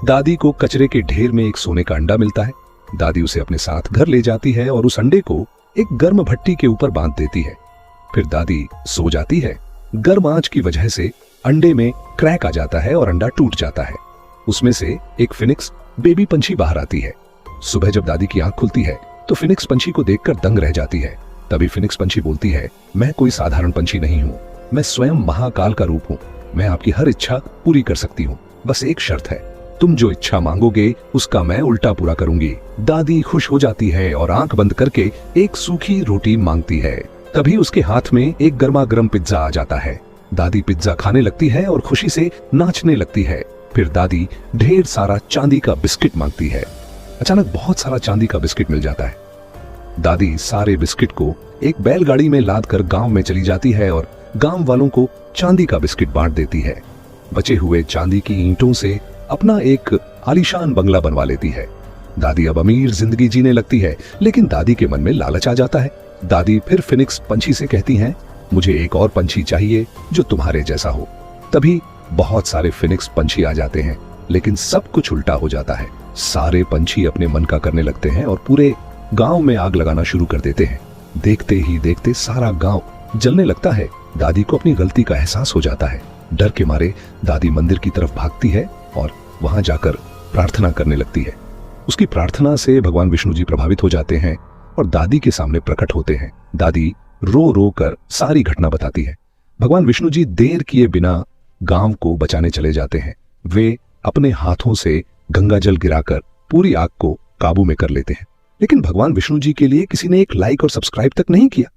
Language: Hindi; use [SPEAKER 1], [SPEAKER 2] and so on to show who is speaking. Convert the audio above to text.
[SPEAKER 1] दादी को कचरे के ढेर में एक सोने का अंडा मिलता है। दादी उसे अपने साथ घर ले जाती है और उस अंडे को एक गर्म भट्टी के ऊपर बांध देती है। फिर दादी सो जाती है। गर्म आंच की वजह से अंडे में क्रैक आ जाता है और अंडा टूट जाता है। उसमें से एक फिनिक्स बेबी पंछी बाहर आती है। सुबह जब दादी की आंख खुलती है तो फिनिक्स पंछी को देखकर दंग रह जाती है। तभी फिनिक्स पंछी बोलती है, मैं कोई साधारण पंछी नहीं हूँ, मैं स्वयं महाकाल का रूप हूँ। मैं आपकी हर इच्छा पूरी कर सकती हूँ, बस एक शर्त है, तुम जो इच्छा मांगोगे उसका मैं उल्टा पूरा करूंगी। दादी खुश हो जाती है और आंख बंद करके एक सूखी रोटी मांगती है। तभी उसके हाथ में एक गर्मा गर्म पिज्जा आ जाता है। दादी पिज्जा खाने लगती है और खुशी से नाचने लगती है। फिर दादी ढेर सारा चांदी का बिस्किट मांगती है। अचानक बहुत सारा चांदी का बिस्किट मिल जाता है। दादी सारे बिस्किट को एक बैलगाड़ी में लाद कर गांव में चली जाती है और गांव वालों को चांदी का बिस्किट बांट देती है। बचे हुए चांदी की ईंटों से अपना एक आलीशान बंगला बनवा लेती है। दादी अब अमीर जिंदगी जीने लगती है, लेकिन दादी के मन में लालच आ जाता है। दादी फिर फिनिक्स पंछी से कहती हैं, मुझे एक और पंछी चाहिए जो तुम्हारे जैसा हो। तभी बहुत सारे फिनिक्स पंछी आ जाते हैं, लेकिन सब कुछ उल्टा हो जाता है। सारे पंछी अपने मन का करने लगते हैं और पूरे गांव में आग लगाना शुरू कर देते हैं। देखते ही देखते सारा गांव जलने लगता है। दादी को अपनी गलती का एहसास हो जाता है। डर के मारे दादी मंदिर की तरफ भागती है और वहां जाकर प्रार्थना करने लगती है। उसकी प्रार्थना से भगवान विष्णु जी प्रभावित हो जाते हैं और दादी के सामने प्रकट होते हैं। दादी रो रो कर सारी घटना बताती है। भगवान विष्णु जी देर किए बिना गांव को बचाने चले जाते हैं। वे अपने हाथों से गंगा जल गिराकर पूरी आग को काबू में कर लेते हैं। लेकिन भगवान विष्णु जी के लिए किसी ने एक लाइक और सब्सक्राइब तक नहीं किया।